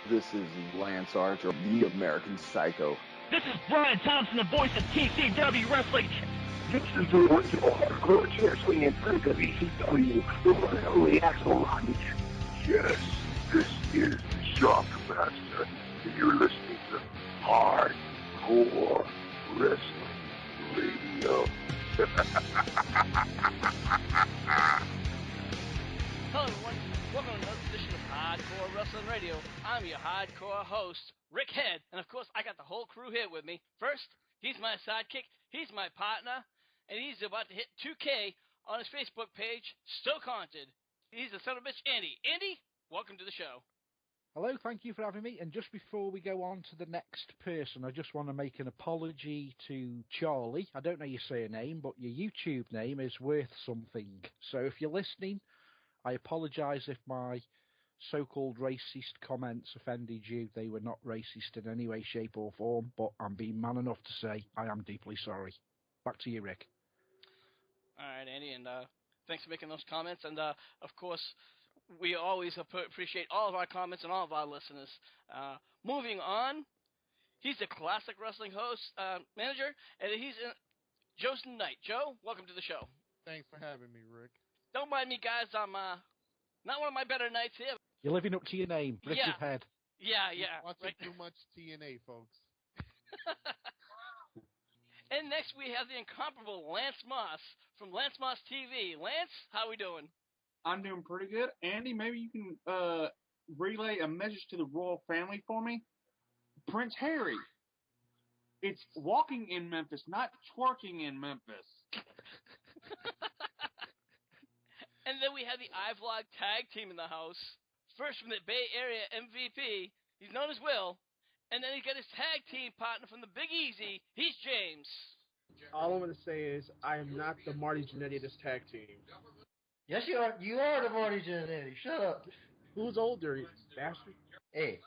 This is Lance Archer, the American Psycho. This is Brian Thompson, the voice of TCW Wrestling. This is the original hardcore wrestling and freak of ECW, the one and only Axel Rodney. Yes, this is Shockmaster, and you're listening to Hardcore Wrestling Radio. Hello everyone, welcome to another edition of Hardcore Wrestling Radio. I'm your hardcore host, Rick Head, and of course I got the whole crew here with me. First, he's my sidekick, he's my partner, and he's about to hit 2K on his Facebook page, Stoke Haunted. He's the son of a bitch, Andy. Andy, welcome to the show. Hello, thank you for having me. And just before we go on to the next person, I just want to make an apology to Charlie. I don't know your surname, but your YouTube name is worth something. So if you're listening, I apologise if my so-called racist comments offended you. They were not racist in any way, shape or form, but I'm being man enough to say I am deeply sorry. Back to you, Rick. All right, Andy, and thanks for making those comments. And, of course, we always appreciate all of our comments and all of our listeners. Moving on, he's the classic wrestling host, manager, and he's Joe Knight. Joe, welcome to the show. Thanks for having me, Rick. Don't mind me, guys. I'm not one of my better nights here. You're living up to your name, Richard Head. Yeah. Watching right. too much TNA, folks. And next we have the incomparable Lance Moss from Lance Moss TV. Lance, how we doing? I'm doing pretty good. Andy, maybe you can relay a message to the royal family for me. Prince Harry. It's walking in Memphis, not twerking in Memphis. And then we have the iVlog tag team in the house. First from the Bay Area MVP, he's known as Will. And then he got his tag team partner from the Big Easy, he's James. All I'm going to say is I am not the Marty Jannetty of this tag team. Yes, you are. You are the Marty Jannetty. Shut up. Who's older, you bastard? Hey.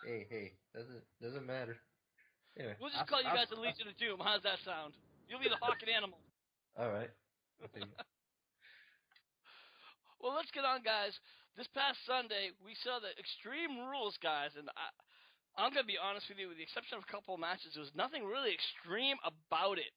Doesn't matter. Anyway, We'll just call you guys the Legion of Doom. How's that sound? You'll be the Hawk and Animal. All right. Okay. Well, let's get on, guys. This past Sunday, we saw the Extreme Rules, guys, and I'm going to be honest with you, with the exception of a couple of matches, there was nothing really extreme about it.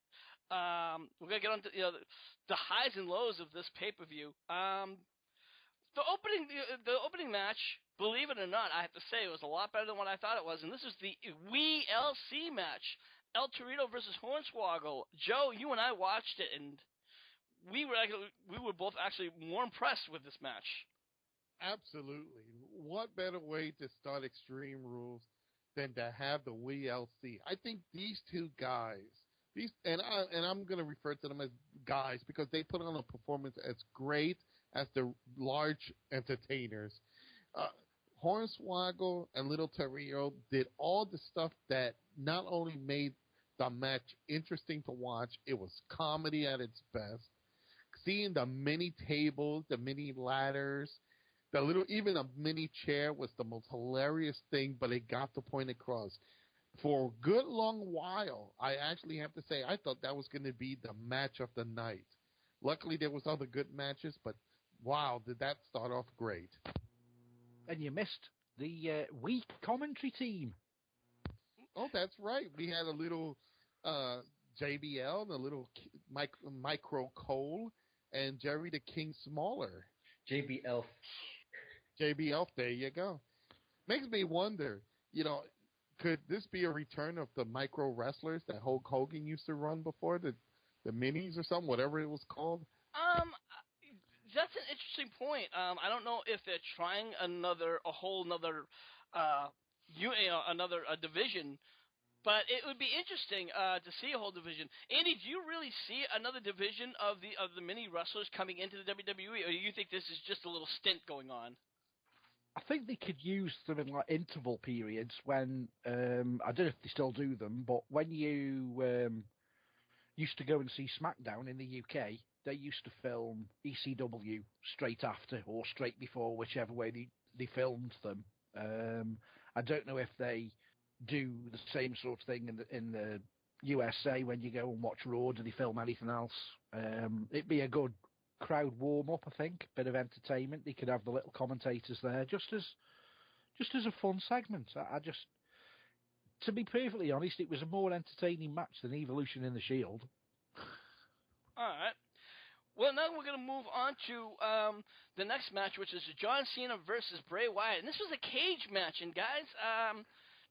We're going to get on to the highs and lows of this pay-per-view. The opening match, believe it or not, I have to say, it was a lot better than what I thought it was, and this was the WeLC match, El Torito versus Hornswoggle. Joe, you and I watched it, and we were both actually more impressed with this match. Absolutely. What better way to start Extreme Rules than to have the WeLC? I think these two guys, and I'm going to refer to them as guys because they put on a performance as great as the large entertainers. Hornswoggle and Little Torito did all the stuff that not only made the match interesting to watch, it was comedy at its best. Seeing the mini tables, the mini ladders, even a mini chair was the most hilarious thing, but it got the point across. For a good long while, I actually have to say, I thought that was going to be the match of the night. Luckily, there was other good matches, but wow, did that start off great. And you missed the weak commentary team. Oh, that's right. We had a little JBL and a little Micro Cole and Jerry the King Smaller. JBL, there you go. Makes me wonder, could this be a return of the micro wrestlers that Hulk Hogan used to run before, the minis or something, whatever it was called? That's an interesting point. I don't know if they're trying another division, but it would be interesting to see a whole division. Andy, do you really see another division of the mini wrestlers coming into the WWE, or do you think this is just a little stint going on? I think they could use them in interval periods when I don't know if they still do them, but when you used to go and see SmackDown in the UK, they used to film ECW straight after or straight before, whichever way they filmed them. I don't know if they do the same sort of thing in the USA when you go and watch Raw. Do they film anything else? It'd be a good crowd warm up. I think bit of entertainment. They could have the little commentators there, just as a fun segment. I just, to be perfectly honest, it was a more entertaining match than Evolution in the Shield. All right. Well, now we're going to move on to the next match, which is John Cena versus Bray Wyatt. And this was a cage match. And, guys,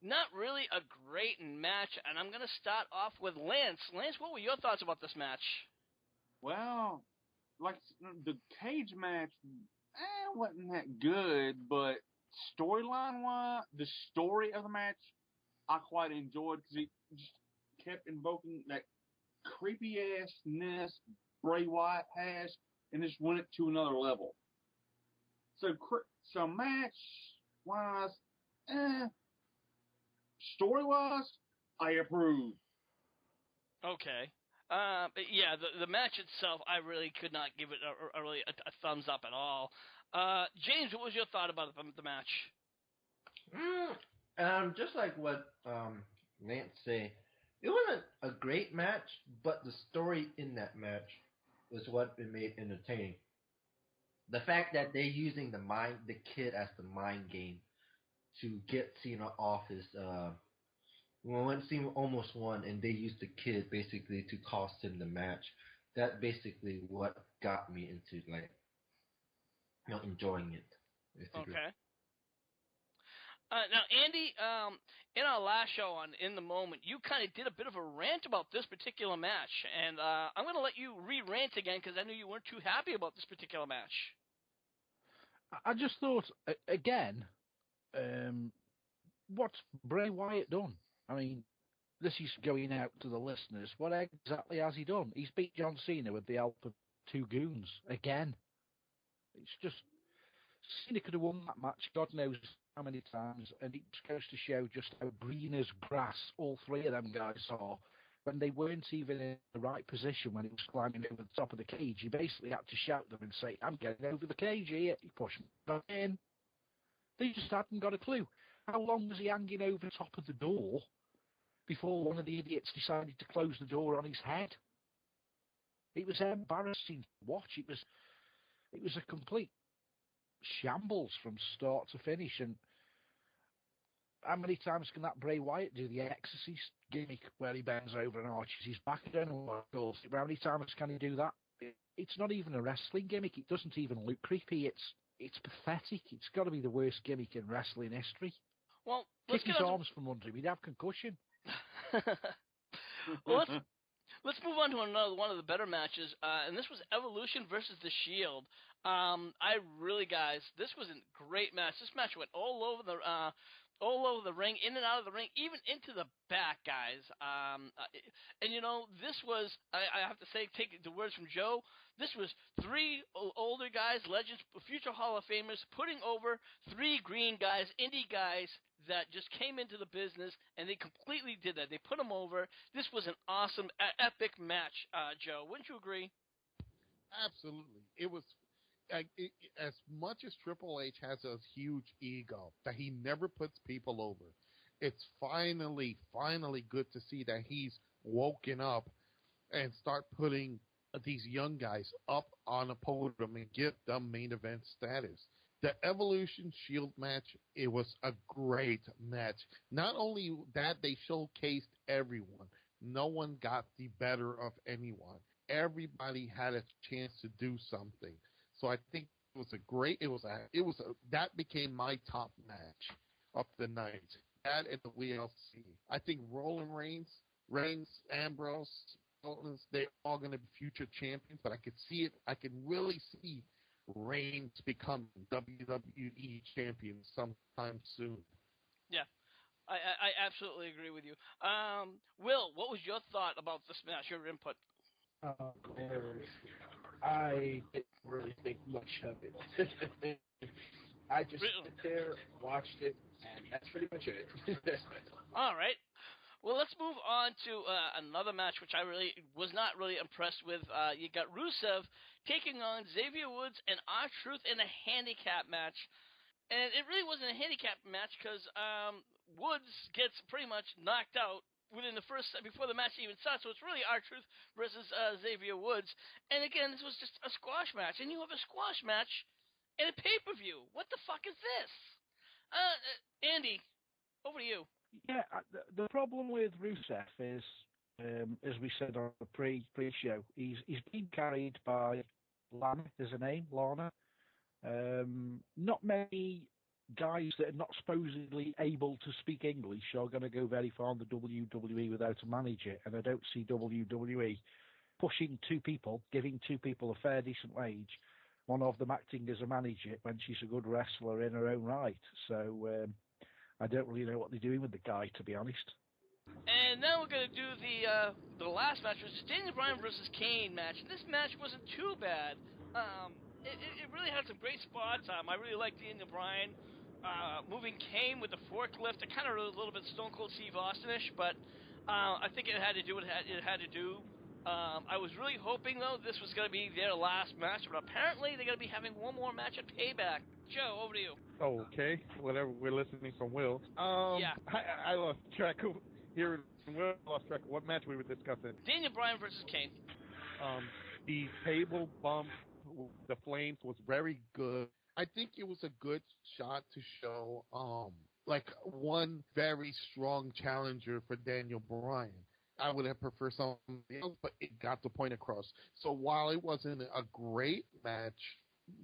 not really a great match. And I'm going to start off with Lance. Lance, what were your thoughts about this match? Well, like the cage match, wasn't that good, but storyline-wise, the story of the match, I quite enjoyed because it just kept invoking that creepy-assness Bray Wyatt has, and just went it to another level. So match-wise, story-wise, I approve. Okay. Yeah, the match itself, I really could not give it a thumbs up at all. James, what was your thought about the match? Just like what Lance said, it wasn't a great match, but the story in that match was what it made entertaining. The fact that they're using the kid as the mind game to get Cena off his when Cena almost won, and they used the kid basically to cost him the match. That basically what got me into enjoying it. Basically. Okay. Now, Andy, in our last show on In the Moment, you kind of did a bit of a rant about this particular match, and I'm going to let you re-rant again because I knew you weren't too happy about this particular match. I just thought, again, what's Bray Wyatt done? I mean, this is going out to the listeners. What exactly has he done? He's beat John Cena with the help of two goons again. It's just, Cena could have won that match, God knows how many times, and it just goes to show just how green as grass all three of them guys are. When they weren't even in the right position when he was climbing over the top of the cage, he basically had to shout them and say, "I'm getting over the cage here." He pushed them back in. They just hadn't got a clue. How long was he hanging over the top of the door before one of the idiots decided to close the door on his head? It was embarrassing to watch. It was a complete shambles from start to finish. And how many times can that Bray Wyatt do the Exorcist gimmick where he bends over and arches his back? I don't know what it calls it, but how many times can he do that? It's not even a wrestling gimmick. It doesn't even look creepy. It's pathetic. It's got to be the worst gimmick in wrestling history. Well, kick his arms from under him, he'd have concussion. Well, let's move on to another one of the better matches, and this was Evolution versus The Shield. Guys, this was a great match. This match went all over the ring, in and out of the ring, even into the back, guys. And this was, I have to say, take the words from Joe, this was three older guys, legends, future Hall of Famers, putting over three green guys, indie guys that just came into the business, and they completely did that. They put them over. This was an awesome, epic match, Joe. Wouldn't you agree? Absolutely. It was as much as Triple H has a huge ego that he never puts people over. It's finally good to see that he's woken up and start putting these young guys up on a podium and give them main event status. The Evolution Shield match, it was a great match. Not only that, they showcased everyone. No one got the better of anyone. Everybody had a chance to do something. So I think it was that became my top match of the night. That and the WLC. I think Roman Reigns, Ambrose, they're all going to be future champions, but I could see it. I can really see Reigns become WWE champion sometime soon. Yeah, I absolutely agree with you. Will, what was your thought about this match, your input? I didn't really think much of it. I just sit there, watched it, and that's pretty much it. All right. Well, let's move on to another match, which I really was not really impressed with. You got Rusev taking on Xavier Woods and R-Truth in a handicap match. And it really wasn't a handicap match because Woods gets pretty much knocked out within the first before the match even starts. So it's really R-Truth versus Xavier Woods. And again, this was just a squash match, and you have a squash match in a pay-per-view. What the fuck is this? Andy, over to you. Yeah, the problem with Rusev is, as we said on the pre-show, he's been carried by Lana, is her name, Lana. Not many guys that are not supposedly able to speak English are going to go very far in the WWE without a manager, and I don't see WWE pushing two people, giving two people a fair, decent wage, one of them acting as a manager when she's a good wrestler in her own right. So I don't really know what they're doing with the guy, to be honest. And now we're going to do the last match, which is Daniel Bryan versus Kane match. And this match wasn't too bad. It really had some great spots. I really liked Daniel Bryan moving Kane with the forklift. It kind of was a little bit Stone Cold Steve Austin-ish, but I think it had to do what it had to do. I was really hoping, though, this was going to be their last match, but apparently they're going to be having one more match at Payback. Joe, over to you. Okay, whatever. We're listening from Will. Yeah. I lost track of here. Will lost track of what match we were discussing. Daniel Bryan versus Kane. The table bump, the flames was very good. I think it was a good shot to show, like one very strong challenger for Daniel Bryan. I would have preferred something else, but it got the point across. So while it wasn't a great match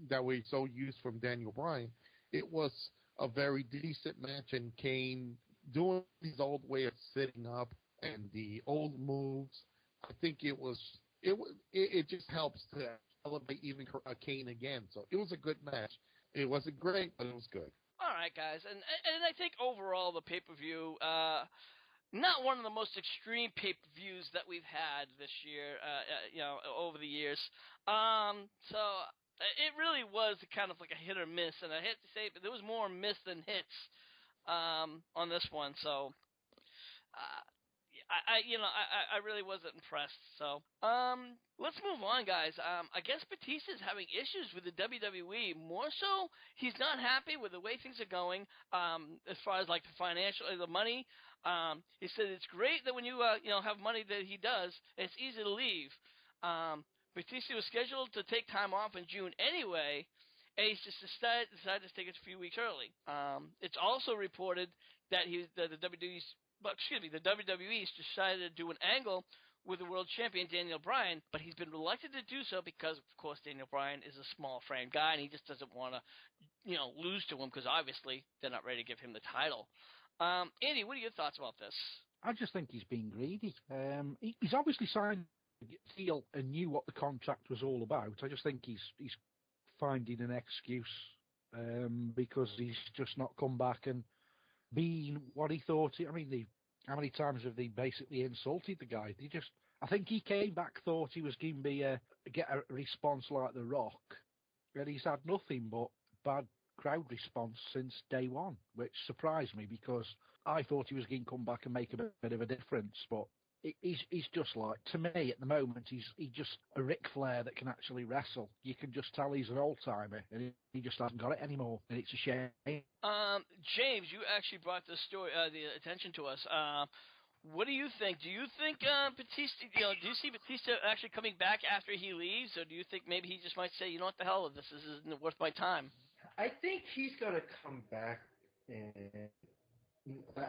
that we so used from Daniel Bryan, it was a very decent match, and Kane doing his old way of sitting up and the old moves. I think it just helps to elevate even Kane again. So it was a good match. It wasn't great, but it was good. All right, guys, and I think overall the pay-per-view, not one of the most extreme pay-per-views that we've had this year, over the years. So it really was kind of like a hit or miss, and I hate to say it, but there was more miss than hits on this one. So I really wasn't impressed. So let's move on, guys. I guess Batista's having issues with the WWE. More so, he's not happy with the way things are going as far as like the money. He said it's great that when you have money that he does, it's easy to leave. Batista was scheduled to take time off in June anyway, and he's just decided to take it a few weeks early. It's also reported that the WWE's decided to do an angle with the world champion Daniel Bryan, but he's been reluctant to do so because, of course, Daniel Bryan is a small frame guy, and he just doesn't want to, lose to him because obviously they're not ready to give him the title. Andy, what are your thoughts about this? I just think he's being greedy. He's obviously signed a deal and knew what the contract was all about. I just think he's finding an excuse because he's just not come back and been what he thought. How many times have they basically insulted the guy? I think he came back, thought he was going to get a response like The Rock, and he's had nothing but bad crowd response since day one, which surprised me because I thought he was going to come back and make a bit of a difference. But he's just like, to me at the moment, he's just a Ric Flair that can actually wrestle. You can just tell he's an old timer, and he just hasn't got it anymore, and it's a shame. James, you actually brought this story, the attention to us. What do you think? Do you think Batista? Do you see Batista actually coming back after he leaves, or do you think maybe he just might say, what the hell with this? This isn't worth my time. I think he's gonna come back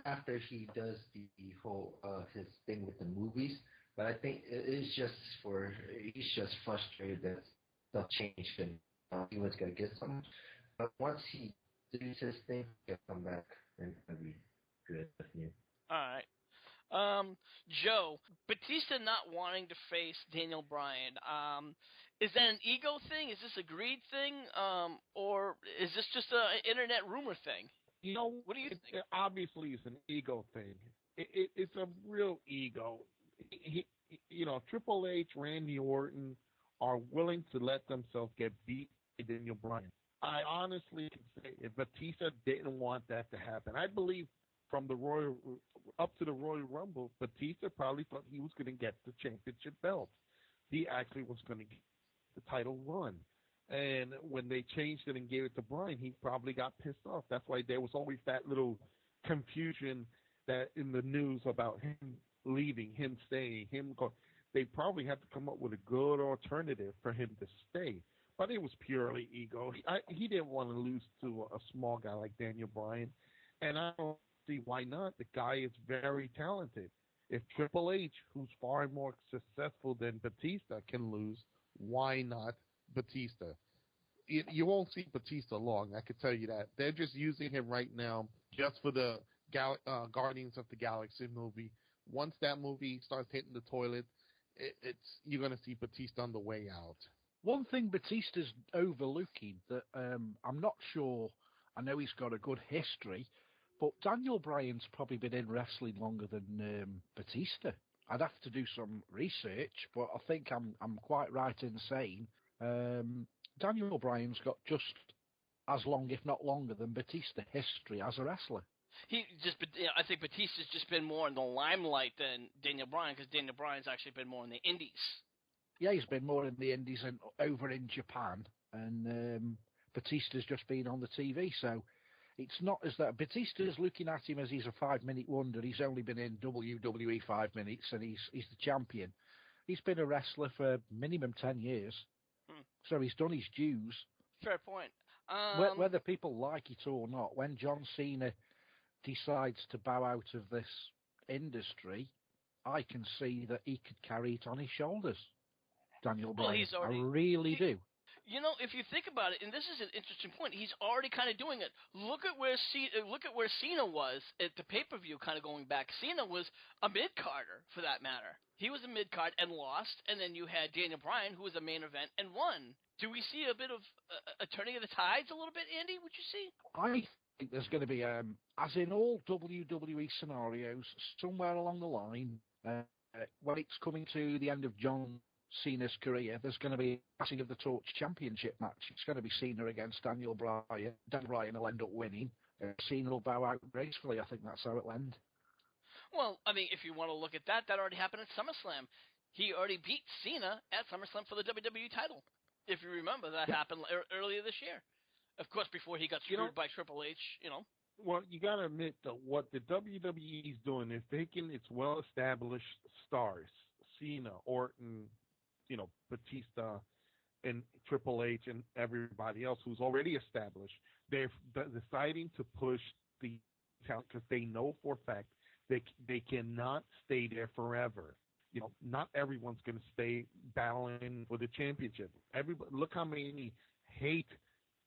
after he does the whole his thing with the movies. But I think he's just frustrated that stuff changed and he was gonna get something. But once he does his thing, he'll come back and it'll be good. Yeah. All right. Joe, Batista not wanting to face Daniel Bryan, is that an ego thing? Is this a greed thing? Or is this just an internet rumor thing? What do you think? Obviously, it's an ego thing. It's a real ego. Triple H, Randy Orton are willing to let themselves get beat by Daniel Bryan. I honestly can say if Batista didn't want that to happen, I believe from the up to the Royal Rumble, Batista probably thought he was going to get the championship belt. He actually was going to get the title run. And when they changed it and gave it to Bryan, he probably got pissed off. That's why there was always that little confusion that in the news about him leaving, him staying, him going. They probably had to come up with a good alternative for him to stay. But it was purely ego. He didn't want to lose to a small guy like Daniel Bryan. And I don't see why not. The guy is very talented. If Triple H, who's far more successful than Batista, can lose, why not Batista? You won't see Batista long, I can tell you that. They're just using him right now just for the Guardians of the Galaxy movie. Once that movie starts hitting the toilet, you're going to see Batista on the way out. One thing Batista's overlooking that I'm not sure, I know he's got a good history, but Daniel Bryan's probably been in wrestling longer than Batista. I'd have to do some research, but I think I'm quite right in saying Daniel Bryan's got just as long, if not longer, than Batista history as a wrestler. I think Batista's just been more in the limelight than Daniel Bryan, because Daniel Bryan's actually been more in the indies. Yeah, he's been more in the indies and over in Japan, and Batista's just been on the TV, so it's not as that Batista's looking at him as he's a 5-minute wonder. He's only been in WWE 5 minutes, and he's the champion. He's been a wrestler for minimum 10 years, so he's done his dues. Fair point. Whether people like it or not, when John Cena decides to bow out of this industry, I can see that he could carry it on his shoulders. Daniel Bryan, I really do. You know, if you think about it, and this is an interesting point, he's already kind of doing it. Look at where Cena was at the pay-per-view, kind of going back. Cena was a mid-carder, for that matter. He was a mid-card and lost, and then you had Daniel Bryan, who was a main event and won. Do we see a bit of a turning of the tides a little bit, Andy? Would you see? I think there's going to be, as in all WWE scenarios, somewhere along the line, when it's coming to the end of John Cena's career, there's going to be a passing of the torch championship match. It's going to be Cena against Daniel Bryan. Daniel Bryan will end up winning. Cena will bow out gracefully. I think that's how it'll end. Well, I mean, if you want to look at that already happened at SummerSlam. He already beat Cena at SummerSlam for the WWE title. If you remember, that happened earlier this year. Of course, before he got screwed by Triple H, Well, you got to admit, though, what the WWE is doing is taking its well-established stars, Cena, Orton, Batista, and Triple H, and everybody else who's already established. They're deciding to push the talent because they know for a fact they cannot stay there forever. Not everyone's going to stay battling for the championship. Look how many hate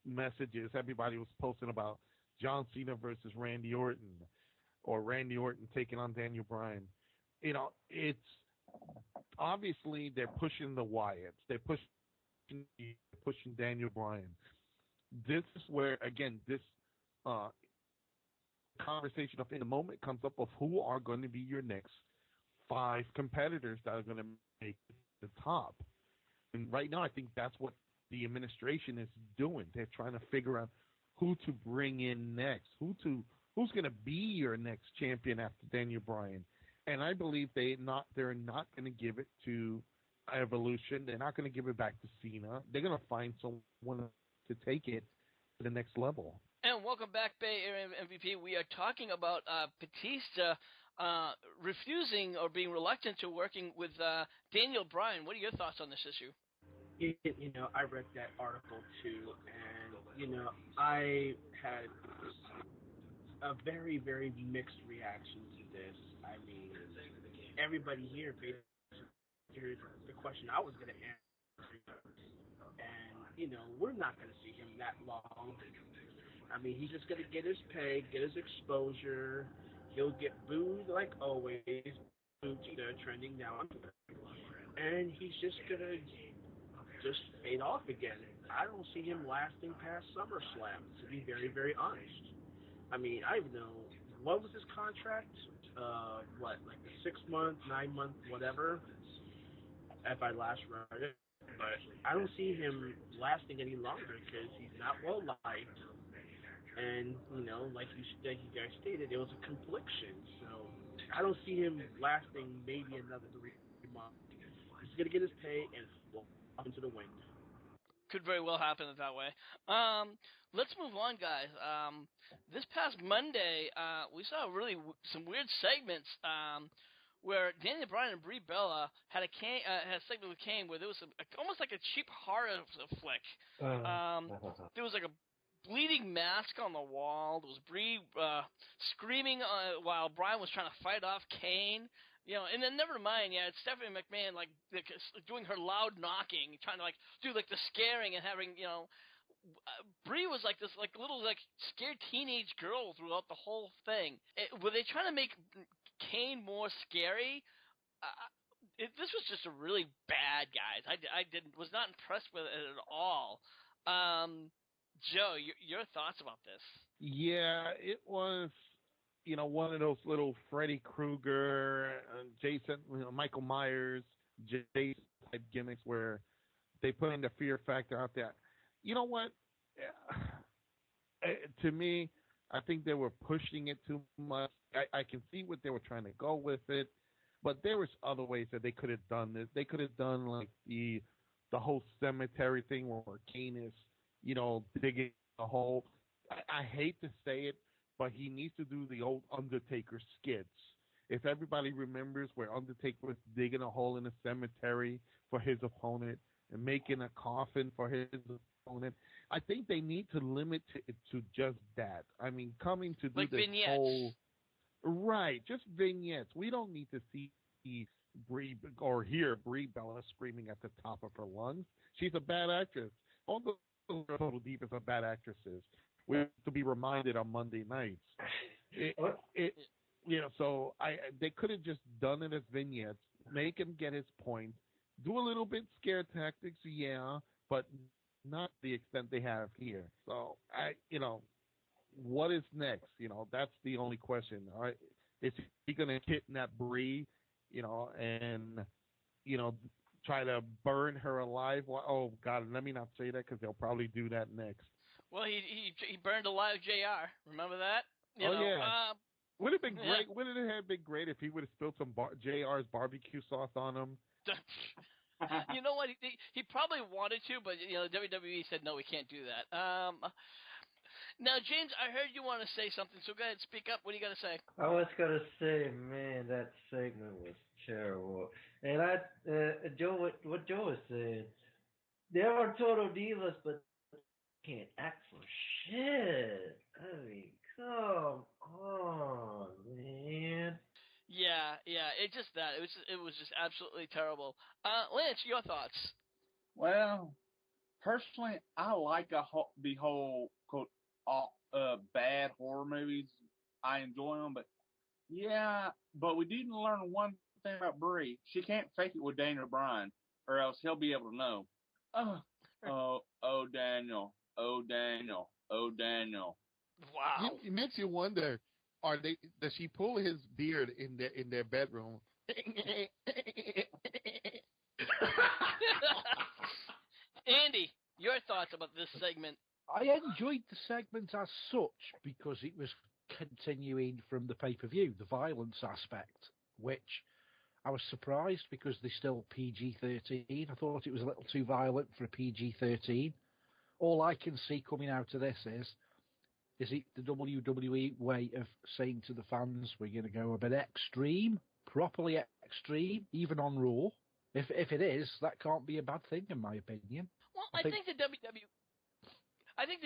messages everybody was posting about John Cena versus Randy Orton, or Randy Orton taking on Daniel Bryan. It's obviously they're pushing the Wyatts. They're pushing Daniel Bryan. This is where, again, this conversation in the moment comes up of who are going to be your next 5 competitors that are going to make the top. And right now, I think that's what the administration is doing. They're trying to figure out who to bring in next, who's going to be your next champion after Daniel Bryan. And I believe they're not going to give it to Evolution. They're not going to give it back to Cena. They're going to find someone to take it to the next level. And welcome back, Bay Area MVP. We are talking about Batista refusing or being reluctant to working with Daniel Bryan. What are your thoughts on this issue? I read that article too, and I had a very, very mixed reaction to this. I mean, everybody here basically here's the question I was going to answer, and we're not going to see him that long. I mean, he's just going to get his pay, get his exposure. He'll get booed like always, trending down, and he's just going to fade off again. I don't see him lasting past SummerSlam, to be very, very honest. I mean, I don't know, what was his contract? Like a 6-month, 9-month, whatever, if I last read it. But I don't see him lasting any longer because he's not well liked. And, like you guys stated, it was a confliction. So I don't see him lasting maybe another 3 months. He's going to get his pay and fall off into the wind. could very well happen that way. Let's move on, guys. This past Monday, we saw some weird segments where Daniel Bryan and Brie Bella had a segment with Kane where there was almost like a cheap horror flick. There was like a bleeding mask on the wall. There was Brie screaming while Bryan was trying to fight off Kane. And then never mind, it's Stephanie McMahon like doing her loud knocking, trying to do the scaring and having Brie was like this little scared teenage girl throughout the whole thing. Were they trying to make Kane more scary? This was just a really bad, guys. I was not impressed with it at all. Joe, your thoughts about this? Yeah, it was, one of those little Freddy Krueger, Jason, Michael Myers, Jason type gimmicks where they put in the fear factor out there. You know what? To me, I think they were pushing it too much. I can see what they were trying to go with it, but there was other ways that they could have done this. They could have done like the whole cemetery thing where Kane is, digging a hole. I hate to say it, but he needs to do the old Undertaker skits. If everybody remembers where Undertaker was digging a hole in a cemetery for his opponent and making a coffin for his opponent, I think they need to limit it to just that. I mean, coming to do like this vignettes. whole... Right, just vignettes. We don't need to see Brie or hear Brie Bella screaming at the top of her lungs. She's a bad actress. All the Total Divas are bad actresses. We have to be reminded on Monday nights. So they could have just done it as vignettes, make him get his point, do a little bit scare tactics, but not the extent they have here. So what is next? That's the only question. All right, is he going to kidnap Brie, and try to burn her alive? Oh God, let me not say that because they'll probably do that next. Well, he burned alive JR. Remember that? Yeah. Would have been great. Wouldn't it have been great if he would have spilled some JR's barbecue sauce on him? You know what? He probably wanted to, but WWE said no, we can't do that. Now, James, I heard you want to say something, so go ahead, speak up. What do you got to say? I was gonna say, man, that segment was terrible. And what Joe was saying, they are Total Divas, but can't act for shit. I mean, come on, man. Yeah, it was just absolutely terrible. Lance, your thoughts? Well, personally, I like the whole quote bad horror movies. I enjoy them, but we didn't learn one thing about Brie. She can't fake it with Daniel Bryan, or else he'll be able to know. Oh, Daniel. Oh, Daniel. Oh, Daniel. Wow. It makes you wonder, does she pull his beard in their bedroom? Andy, your thoughts about this segment? I enjoyed the segment as such because it was continuing from the pay-per-view, the violence aspect, which I was surprised because they're still PG-13. I thought it was a little too violent for a PG-13. All I can see coming out of this is it the WWE way of saying to the fans, we're going to go a bit extreme, properly extreme, even on Raw? If it is, that can't be a bad thing, in my opinion. Well, I think the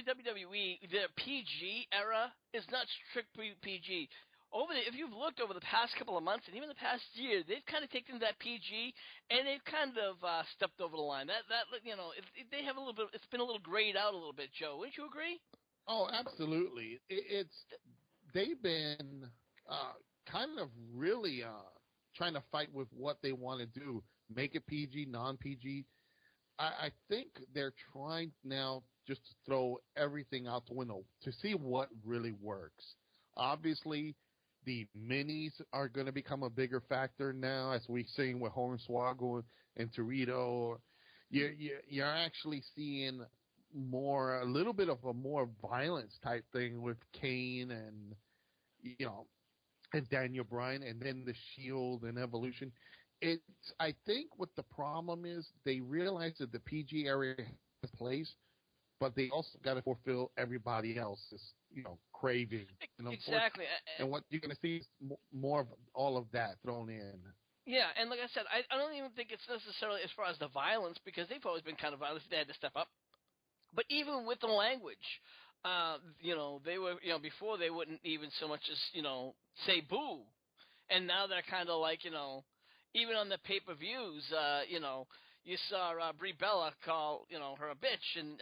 WWE, the PG era is not strictly PG. If you've looked over the past couple of months and even the past year, they've kind of taken that PG and they've kind of stepped over the line. They have a little bit. It's been a little grayed out a little bit. Joe, wouldn't you agree? Oh, absolutely. They've been kind of really trying to fight with what they want to do, make it PG, non-PG. I think they're trying now just to throw everything out the window to see what really works. Obviously, the minis are going to become a bigger factor now, as we've seen with Hornswoggle and Torito. You're actually seeing a little bit of a more violence type thing with Kane and Daniel Bryan, and then the Shield and Evolution. I think what the problem is, they realize that the PG area place, but they also got to fulfill everybody else's, craving. Exactly. And what you're going to see is more of all of that thrown in. Yeah, and like I said, I don't even think it's necessarily as far as the violence, because they've always been kind of violent. They had to step up. But even with the language, they were, before they wouldn't even so much as, say boo. And now they're kind of like, even on the pay-per-views, you saw Brie Bella call, her a bitch, and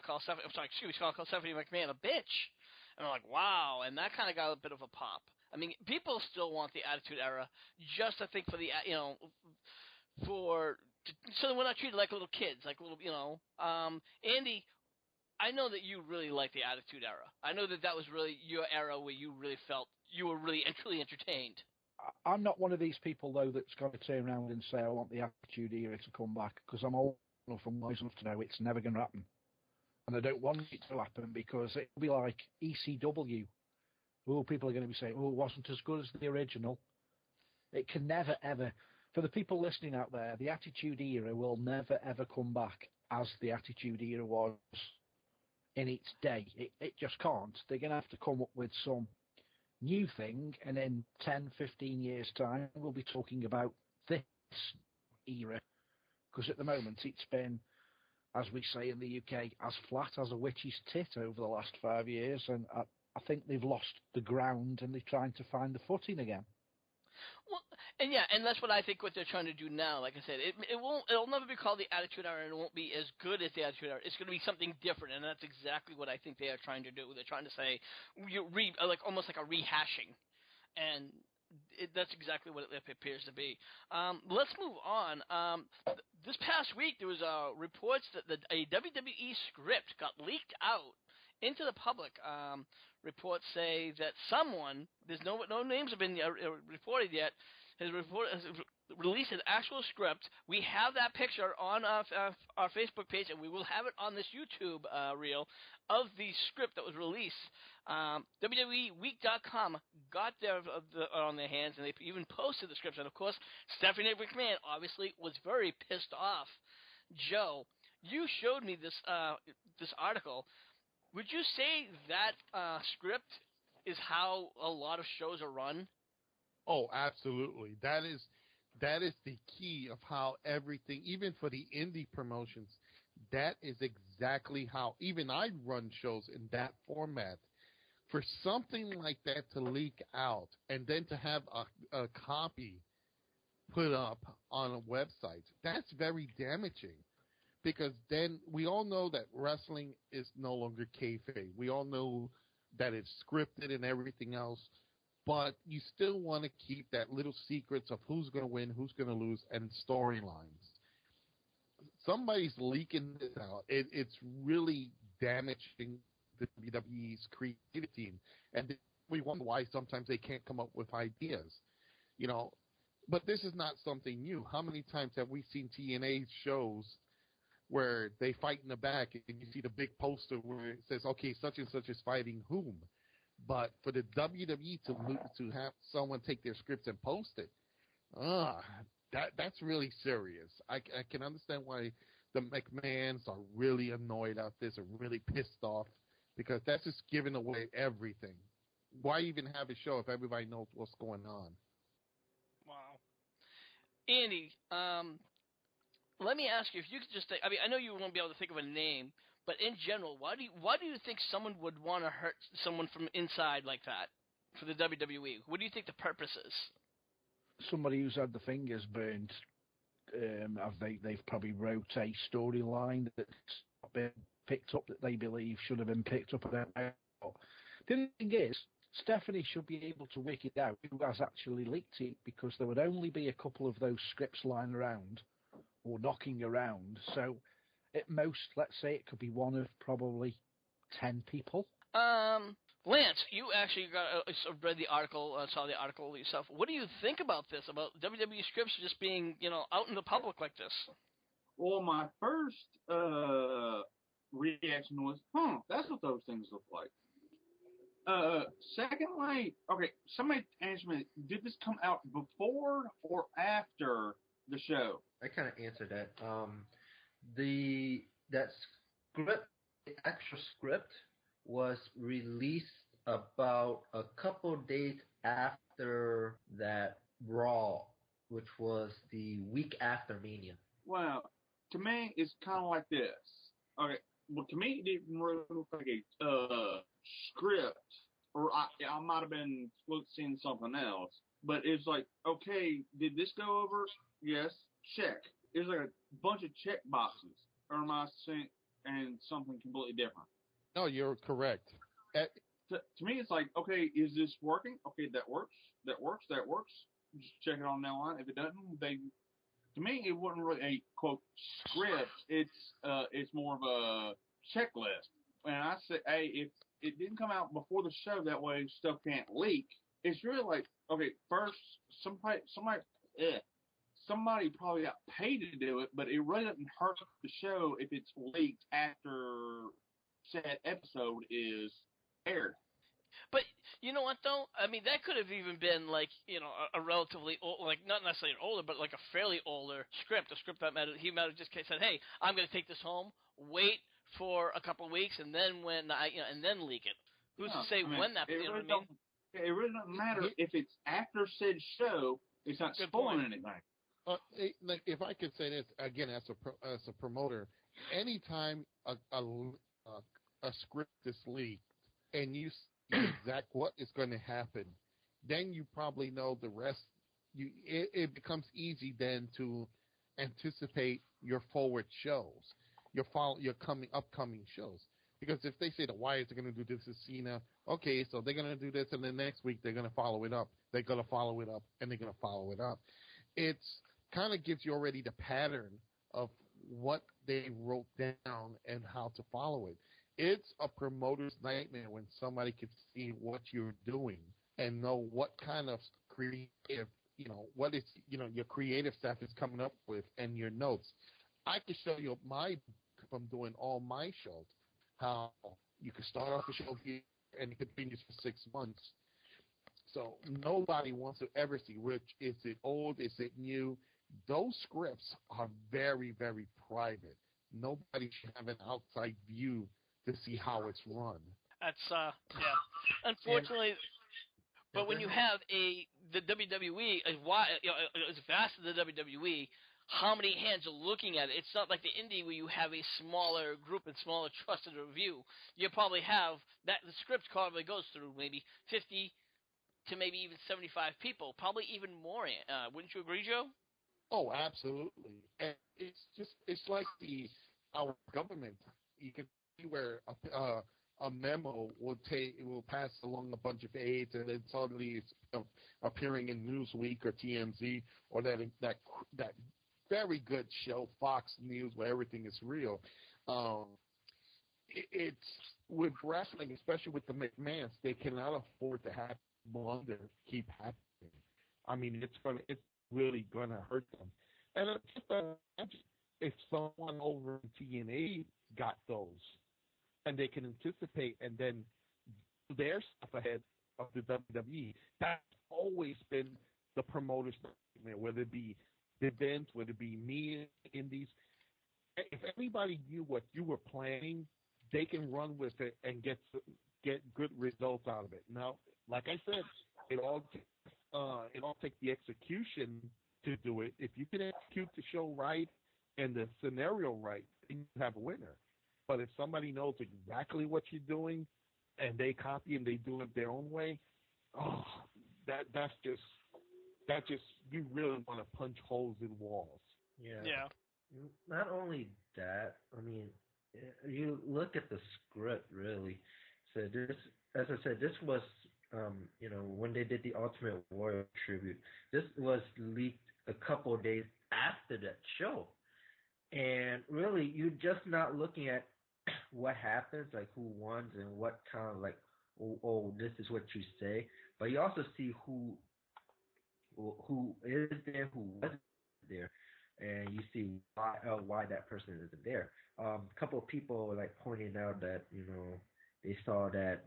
call Stephanie McMahon a bitch. And I'm like, wow, and that kind of got a bit of a pop. I mean, people still want the Attitude Era, just I think for the, so that we're not treated like little kids, like little, Andy, I know that you really like the Attitude Era. I know that was really your era where you really felt you were really and truly entertained. I'm not one of these people, though, that's going to turn around and say I want the Attitude Era to come back, because I'm old enough and wise enough to know it's never going to happen. And I don't want it to happen, because it'll be like ECW. Oh, people are going to be saying, oh, it wasn't as good as the original. It can never, ever. For the people listening out there, the Attitude Era will never, ever come back as the Attitude Era was in its day. It just can't. They're going to have to come up with some new thing, and in 10, 15 years' time, we'll be talking about this era. Because at the moment, it's been, as we say in the UK, as flat as a witch's tit over the last 5 years, and I think they've lost the ground, and they're trying to find the footing again. Well, and that's what I think what they're trying to do now. Like I said, it'll never be called the Attitude Era, and it won't be as good as the Attitude Era. It's going to be something different, and that's exactly what I think they are trying to do. They're trying to say, almost like a rehashing, and that's exactly what it appears to be. Let's move on. This past week, there was reports that a WWE script got leaked out into the public. Reports say that someone, there's no names have been reported yet, has released an actual script. We have that picture on our Facebook page, and we will have it on this YouTube reel of the script that was released. WWEweek.com got on their hands, and they even posted the script. And of course, Stephanie McMahon obviously was very pissed off. Joe, you showed me this article. Would you say that script is how a lot of shows are run? Oh, absolutely. That is the key of how everything, even for the indie promotions, that is exactly how even I run shows in that format. For something like that to leak out and then to have a copy put up on a website, that's very damaging. Because then we all know that wrestling is no longer kayfabe. We all know that it's scripted and everything else, but you still want to keep that little secrets of who's going to win, who's going to lose, and storylines. Somebody's leaking this out. It's really damaging the WWE's creative team, and we wonder why sometimes they can't come up with ideas. But this is not something new. How many times have we seen TNA shows where they fight in the back and you see the big poster where it says, okay, such and such is fighting whom? But for the WWE to have someone take their scripts and post it, that's really serious. I can understand why the McMahons are really annoyed at this or really pissed off, because that's just giving away everything. Why even have a show if everybody knows what's going on? Wow. Andy, let me ask you, if you could just think, I know you won't be able to think of a name, but in general, why do you think someone would want to hurt someone from inside like that for the WWE? What do you think the purpose is? Somebody who's had the fingers burned. They've probably wrote a storyline that's not been picked up that they believe should have been picked up. The thing is, Stephanie should be able to work it out who has actually leaked it, because there would only be a couple of those scripts lying around or knocking around. So at most, let's say it could be one of probably 10 people. Lance, you actually read the article, saw the article yourself. What do you think about this, about WWE scripts just being, out in the public like this? Well, my first reaction was, that's what those things look like. Secondly, okay, somebody answer me, did this come out before or after the show? I kind of answered that. that script, the actual script, was released about a couple days after that Raw, which was the week after Mania. Well, to me, it's kind of like this. Okay, well, to me, it didn't really look like a script, or I might have been seeing something else. But it's like, okay, did this go over? Yes, check. It's like a bunch of check boxes, or am I seeing and something completely different? No, you're correct. To me, it's like, okay, is this working? Okay, that works. That works. That works. Just check it on that line. If it doesn't, to me, it wasn't really a quote script. It's more of a checklist. And I say, hey, if it didn't come out before the show, that way stuff can't leak. It's really like, okay, first somebody probably got paid to do it, but it really doesn't hurt the show if it's leaked after said episode is aired. But you know what though? I mean, that could have even been like, you know, a relatively old, like not necessarily an older, but like a fairly older script. A script that he might have just said, "Hey, I'm going to take this home, wait for a couple of weeks, and then and then leak it." Who's to say when that? You know what I mean? It really doesn't matter if it's after said show. It's not spoiling anything. If I could say this again, as a promoter, anytime a script is leaked and you see exact what is going to happen, then you probably know the rest. It becomes easy then to anticipate your forward shows, your upcoming shows. Because if they say the Wyatts are going to do this to Cena, okay, so they're going to do this, and then next week they're going to follow it up. They're going to follow it up, and they're going to follow it up. It's kind of gives you already the pattern of what they wrote down and how to follow it. It's a promoter's nightmare when somebody can see what you're doing and know what kind of creative, what is, your creative staff is coming up with and your notes. I can show you from doing all my shows, how you can start off a show here and it continues for 6 months. So nobody wants to ever see which is it old, is it new. Those scripts are very, very private. Nobody should have an outside view to see how it's run. That's yeah. Unfortunately, but when you have the WWE as vast as the WWE, how many hands are looking at it? It's not like the indie where you have a smaller group and smaller trusted review. You probably have that the script probably goes through maybe 50 to maybe even 75 people, probably even more. Wouldn't you agree, Joe? Oh, absolutely. And it's like our government. You can see where a memo will pass along a bunch of aides, and then suddenly it's appearing in Newsweek or TMZ or that very good show, Fox News, where everything is real. It's with wrestling, especially with the McMahons, they cannot afford to have blunder keep happening. I mean, it's really gonna hurt them. And if someone over in TNA got those, and they can anticipate and then do their stuff ahead of the WWE, that's always been the promoter's nightmare, whether it be the events, whether it be me, indies. If everybody knew what you were planning, they can run with it and get good results out of it. Now, like I said, it all takes the execution to do it. If you can execute the show right and the scenario right, then you have a winner. But if somebody knows exactly what you're doing and they copy and they do it their own way, that's just you really want to punch holes in walls. Yeah. Not only that, I mean, you look at the script really. So this, as I said, this was when they did the Ultimate Warrior tribute, this was leaked a couple of days after that show. And really, you're just not looking at what happens, like who won and what kind of like, this is what you say. But you also see who is there, who wasn't there, and you see why that person isn't there. A couple of people like pointing out that they saw that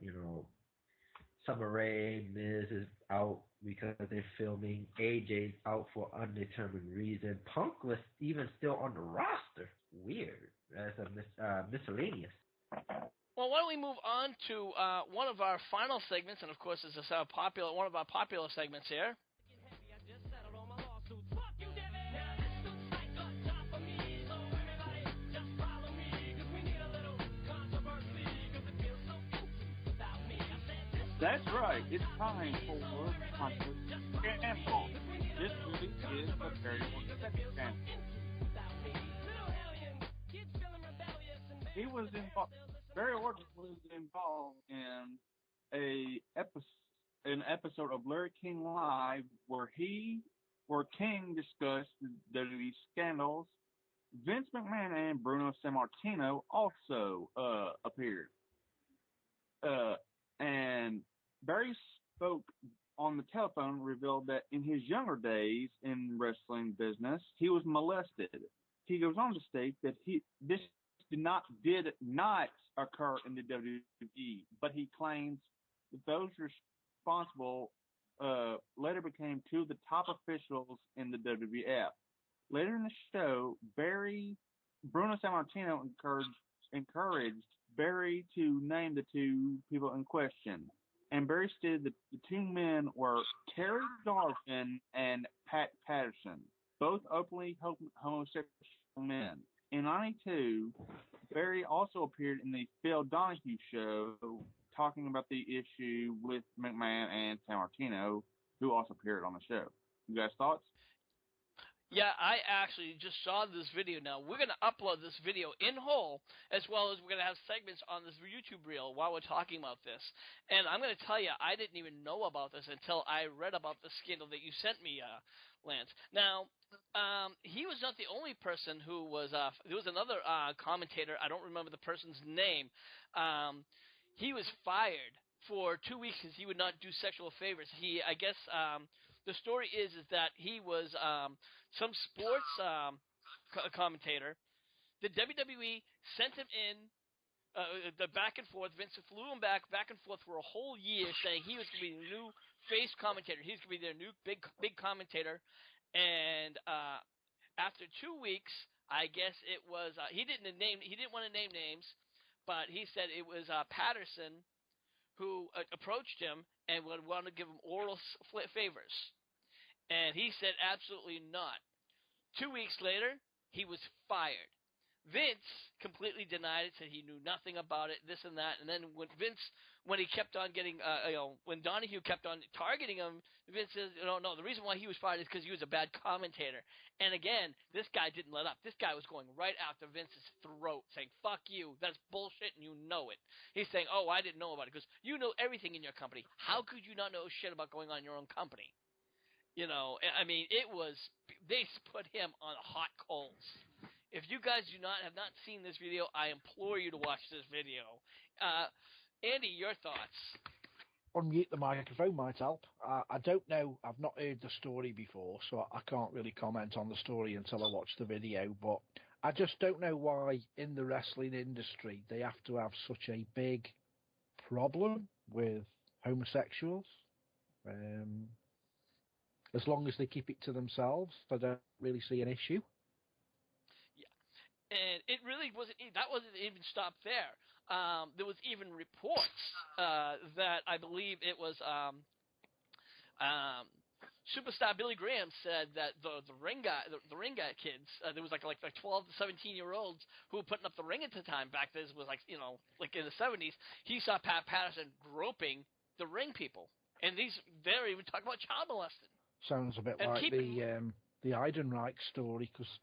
Summer Rae, Miz is out because they're filming. AJ's out for undetermined reason. Punk was even still on the roster. weird. As a miscellaneous. Well, why don't we move on to one of our final segments, and of course, this is one of our popular segments here. That's right. It's time for Controversial Scandal. This movie is a very scandal. He was involved. Barry Orton was involved in an episode of Larry King Live where King discussed the WWE scandals. Vince McMahon and Bruno Sammartino also appeared. And Barry spoke on the telephone, revealed that in his younger days in wrestling business, he was molested. He goes on to state that this did not occur in the WWE, but he claims that those responsible later became two of the top officials in the WWF. Later in the show, Bruno Sammartino encouraged Barry to name the two people in question. And Barry stated that the two men were Terry Darvin and Pat Patterson, both openly homosexual men. In 1992, Barry also appeared in the Phil Donahue show talking about the issue with McMahon and Sammartino, who also appeared on the show. You guys' thoughts? Yeah, I actually just saw this video now. We're going to upload this video in whole, as well as we're going to have segments on this YouTube reel while we're talking about this. And I'm going to tell you, I didn't even know about this until I read about the scandal that you sent me, Lance. Now, he was not the only person who was, there was another commentator, I don't remember the person's name. He was fired for 2 weeks because he would not do sexual favors. I guess, the story is that he was some sports commentator. The WWE sent him in the back and forth. Vince flew him back and forth for a whole year, saying he was going to be the new face commentator. He's going to be their new big commentator. And after 2 weeks, I guess it was he didn't want to name names, but he said it was Patterson who approached him and would want to give him oral favors. And he said absolutely not. 2 weeks later, he was fired. Vince completely denied it, said he knew nothing about it, this and that. And then when he kept on getting, when Donahue kept on targeting him, Vince says, no, the reason why he was fired is because he was a bad commentator. And again, this guy didn't let up. This guy was going right after Vince's throat, saying, fuck you, that's bullshit, and you know it. He's saying, oh, I didn't know about it, because you know everything in your company. How could you not know shit about going on in your own company? I mean, they put him on hot coals. If you guys have not seen this video, I implore you to watch this video. Andy, your thoughts? Unmute the microphone might help. I don't know. I've not heard the story before, so I can't really comment on the story until I watch the video. But I just don't know why in the wrestling industry they have to have such a big problem with homosexuals. As long as they keep it to themselves, I don't really see an issue. And it really wasn't even stopped there. There was even reports that I believe it was Superstar Billy Graham said that the ring guy kids, there was like 12 to 17-year-olds who were putting up the ring at the time. Back then it was like in the 70s. He saw Pat Patterson groping the ring people, and they're even talking about child molesting. Sounds a bit like the Eidenreich story, because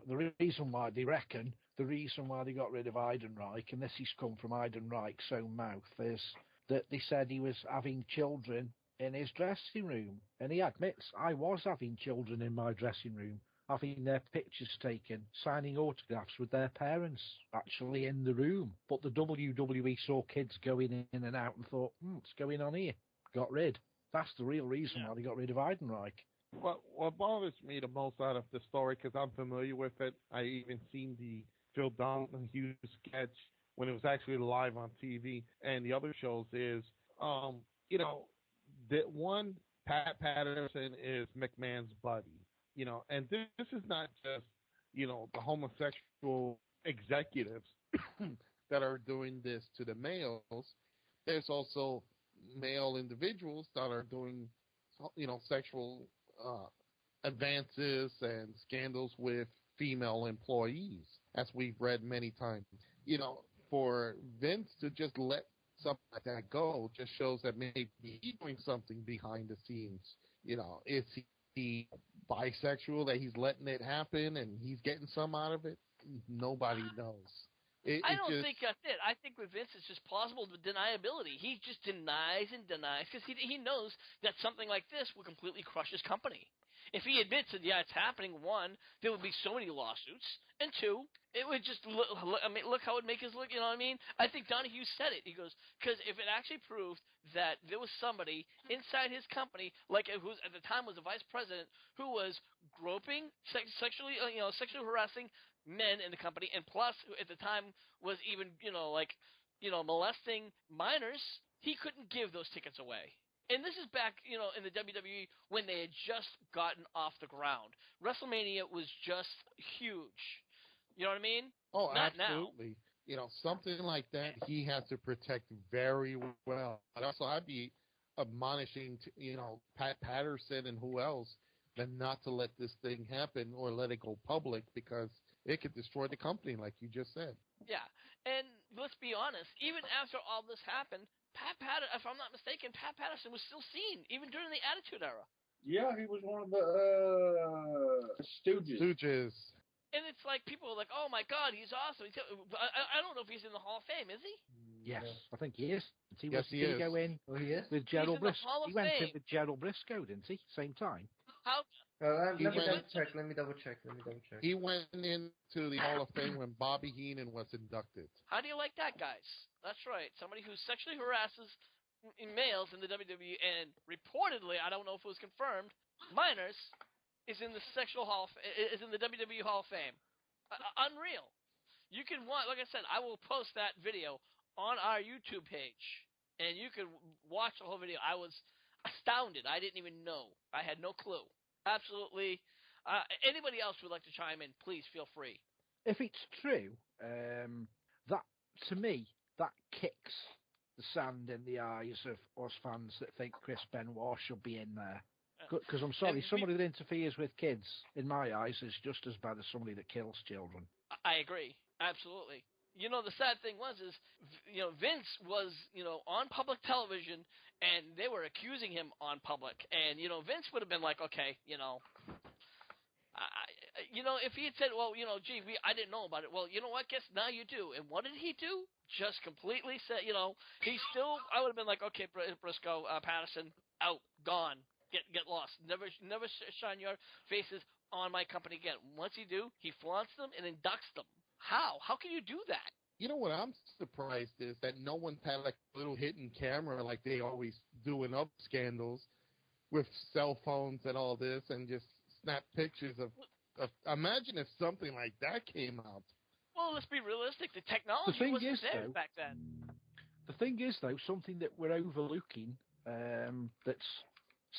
the reason why they got rid of Eidenreich, and this has come from Eidenreich's own mouth, is that they said he was having children in his dressing room. And he admits, I was having children in my dressing room, having their pictures taken, signing autographs with their parents actually in the room. But the WWE saw kids going in and out and thought, what's going on here? Got rid. That's the real reason why they got rid of Eidenreich. What bothers me the most out of the story, because I'm familiar with it, I even seen the Phil Donahue sketch when it was actually live on TV, and the other shows is, that one, Pat Patterson is McMahon's buddy, and this is not just, the homosexual executives that are doing this to the males. There's also male individuals that are doing, sexual advances and scandals with female employees, as we've read many times. For Vince to just let something like that go just shows that maybe he's doing something behind the scenes. Is he bisexual that he's letting it happen and he's getting some out of it? Nobody knows. I don't think that's it. I think with Vince, it's just plausible deniability. He just denies and denies because he knows that something like this will completely crush his company. If he admits that, yeah, it's happening, one, there would be so many lawsuits, and two, it would just look how it would make us look, you know what I mean? I think Donahue said it. He goes, because if it actually proved that there was somebody inside his company, like who at the time was a vice president, who was groping, sexually harassing men in the company, and plus at the time was even, molesting minors, he couldn't give those tickets away. And this is back, in the WWE when they had just gotten off the ground. WrestleMania was just huge. You know what I mean? Oh, Not absolutely. Now. Something like that he has to protect very well. So I'd be admonishing, Pat Patterson and who else, then not to let this thing happen or let it go public because it could destroy the company, like you just said. Yeah, and let's be honest. Even after all this happened, if I'm not mistaken, Pat Patterson was still seen, even during the Attitude Era. Yeah, he was one of the Stooges. And it's like, people are like, oh my God, he's awesome. I don't know if he's in the Hall of Fame, is he? Yes, I think he is. He is. Go in with Gerald Briscoe. He went in with Gerald Briscoe, didn't he? Same time. How? Let me double check. He went into the Hall of Fame when Bobby Heenan was inducted. How do you like that, guys? That's right. Somebody who sexually harasses males in the WWE and reportedly, I don't know if it was confirmed, minors, is in the is in the WWE Hall of Fame. Unreal. You can watch, like I said, I will post that video on our YouTube page, and you can watch the whole video. I was astounded. I didn't even know. I had no clue. Absolutely. Anybody else would like to chime in, please feel free. If it's true, that, to me, that kicks the sand in the eyes of us fans that think Chris Benoit should be in there. Because I'm sorry, somebody that interferes with kids, in my eyes, is just as bad as somebody that kills children. I agree. Absolutely. The sad thing was, Vince was, on public television, and they were accusing him on public. And, Vince would have been like, okay, if he had said, well, gee, I didn't know about it. Well, you know what? Guess now you do. And what did he do? Just completely said, I would have been like, okay, Briscoe, Patterson, out, gone, get lost. Never shine your faces on my company again. Once you do, he flaunts them and inducts them. How? How can you do that? What I'm surprised is that no one's had like a little hidden camera like they always do in other scandals with cell phones and all this and just snap pictures of imagine if something like that came out. Well, let's be realistic. The technology wasn't there back then. The thing is, though, something that we're overlooking that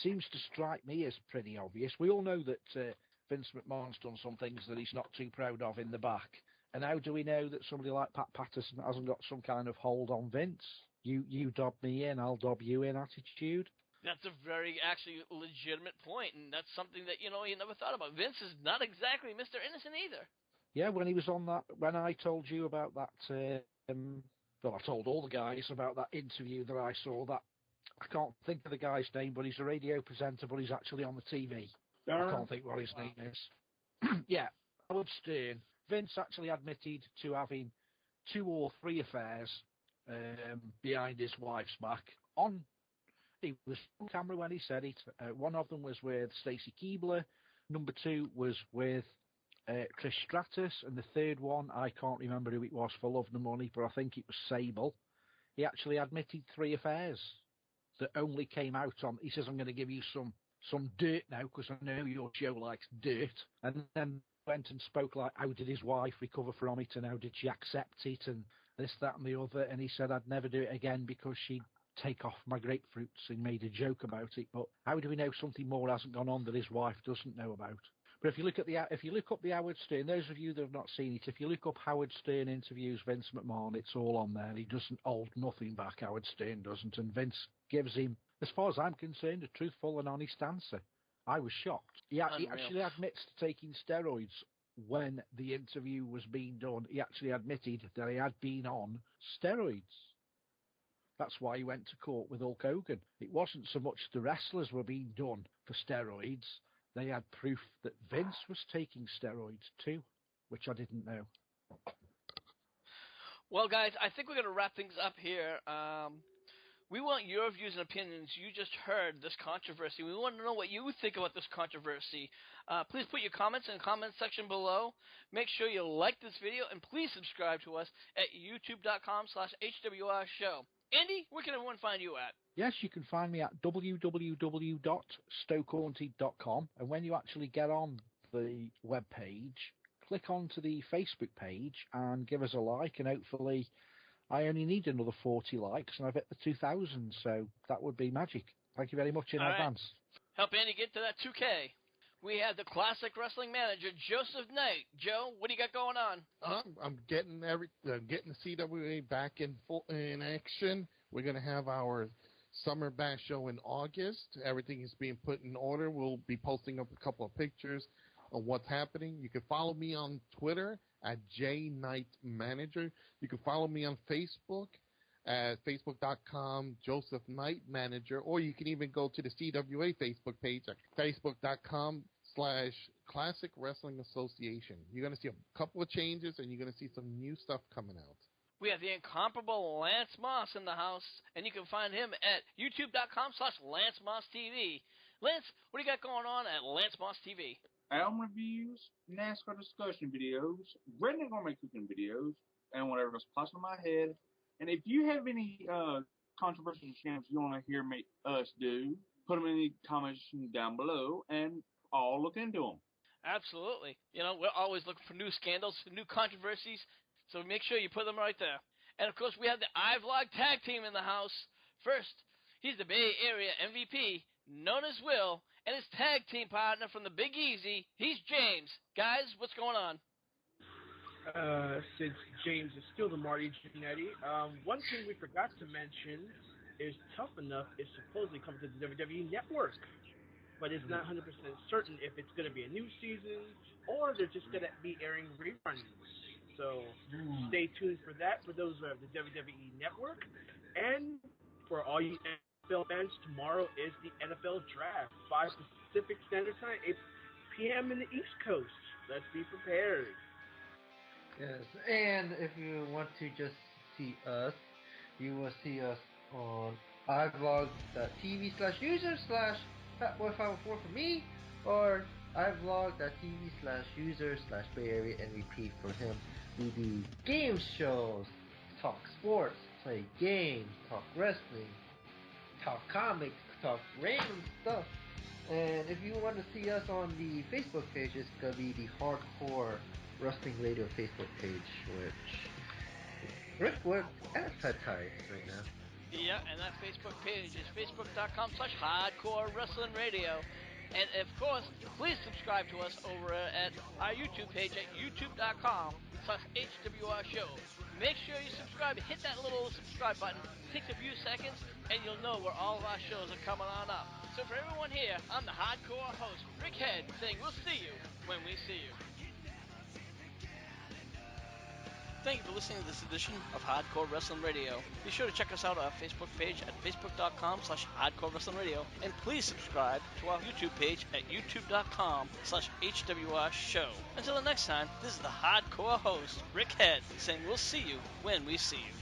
seems to strike me as pretty obvious. We all know that Vince McMahon's done some things that he's not too proud of in the back. And how do we know that somebody like Pat Patterson hasn't got some kind of hold on Vince? You dob me in, I'll dob you in attitude. That's a very, actually, legitimate point, and that's something that, you never thought about. Vince is not exactly Mr. Innocent either. Yeah, when he was on that, when I told you about that, well, I told all the guys about that interview that I saw, that I can't think of the guy's name, but he's a radio presenter, but he's actually on the TV. I can't think what his name is. Yeah, Howard Stern. Vince actually admitted to having 2 or 3 affairs behind his wife's back. He was on camera when he said it. One of them was with Stacy Keibler. Number 2 was with Trish Stratus. And the third one, I can't remember who it was for Love Nor Money, but I think it was Sable. He actually admitted 3 affairs that only came out on... He says, I'm going to give you some dirt now because I know your show likes dirt. And then went and spoke like, how did his wife recover from it and how did she accept it and this, that and the other. And he said, I'd never do it again because she'd take off my grapefruits, and made a joke about it. But how do we know something more hasn't gone on that his wife doesn't know about? But if you look up the Howard Stern, those of you that have not seen it, if you look up Howard Stern interviews Vince McMahon, it's all on there. He doesn't hold nothing back. Howard Stern doesn't, and Vince gives him, as far as I'm concerned, a truthful and honest answer. I was shocked. He actually admits to taking steroids when the interview was being done. He actually admitted that he had been on steroids. That's why he went to court with Hulk Hogan. It wasn't so much the wrestlers were being done for steroids. They had proof that Vince was taking steroids too, which I didn't know. Well, guys, I think we're going to wrap things up here. We want your views and opinions. You just heard this controversy. We want to know what you think about this controversy. Please put your comments in the comment section below. Make sure you like this video, and please subscribe to us at youtube.com/HWR show. Andy, where can everyone find you at? Yes, you can find me at www.stokehaunted.com, and when you actually get on the web page, click onto the Facebook page and give us a like, and hopefully I only need another 40 likes and I've hit the 2,000, so that would be magic. Thank you very much in advance. Right. Help Andy get to that 2K. We have the classic wrestling manager, Joseph Knight. Joe, what do you got going on? I'm getting getting the CWA back in action. We're going to have our Summer Bash show in August. Everything is being put in order. We'll be posting up a couple of pictures of what's happening. You can follow me on Twitter at JKnightManager. You can follow me on Facebook at facebook.com Joseph Knight Manager, or you can even go to the CWA Facebook page at facebook.com/Classic Wrestling Association. You're going to see a couple of changes, and you're going to see some new stuff coming out. We have the incomparable Lance Moss in the house, and you can find him at youtube.com/Lance Moss TV. Lance, what do you got going on at Lance Moss TV? Album reviews, NASCAR discussion videos, redneck gourmet cooking videos, and whatever else pops in my head. And if you have any controversial scams you want to hear us do, put them in the comments down below, and I'll look into them. Absolutely. You know, we're always looking for new scandals, new controversies, so make sure you put them right there. And, of course, we have the iVlog tag team in the house. First, he's the Bay Area MVP, known as Will, and his tag team partner from the Big Easy, he's James. Guys, what's going on? Since James is still the Marty Jannetty, one thing we forgot to mention is Tough Enough is supposedly coming to the WWE Network, but it's not 100% certain if it's going to be a new season or they're just going to be airing reruns. So stay tuned for that for those who have the WWE Network. And for all you NFL fans, tomorrow is the NFL Draft, 5 Pacific Standard Time, 8 p.m. in the East Coast. Let's be prepared. Yes, and if you want to just see us, you will see us on ivlog.tv/user/Fatboy504 for me, or ivlog.tv/user/Bay Area NVP for him. We do game shows, talk sports, play games, talk wrestling, talk comics, talk random stuff. And if you want to see us on the Facebook page, it's going to be the Hardcore Wrestling Radio Facebook page, which Rick would advertise right now. Yeah, and that Facebook page is facebook.com/Hardcore Wrestling Radio. And, of course, please subscribe to us over at our YouTube page at youtube.com/HWR Show. Make sure you subscribe. Hit that little subscribe button. It takes a few seconds, and you'll know where all of our shows are coming on up. So for everyone here, I'm the Hardcore host, Rick Head, saying we'll see you when we see you. Thank you for listening to this edition of Hardcore Wrestling Radio. Be sure to check us out on our Facebook page at facebook.com/Hardcore Wrestling Radio. And please subscribe to our YouTube page at youtube.com/HWR Show. Until the next time, this is the Hardcore host, Rick Head, saying we'll see you when we see you.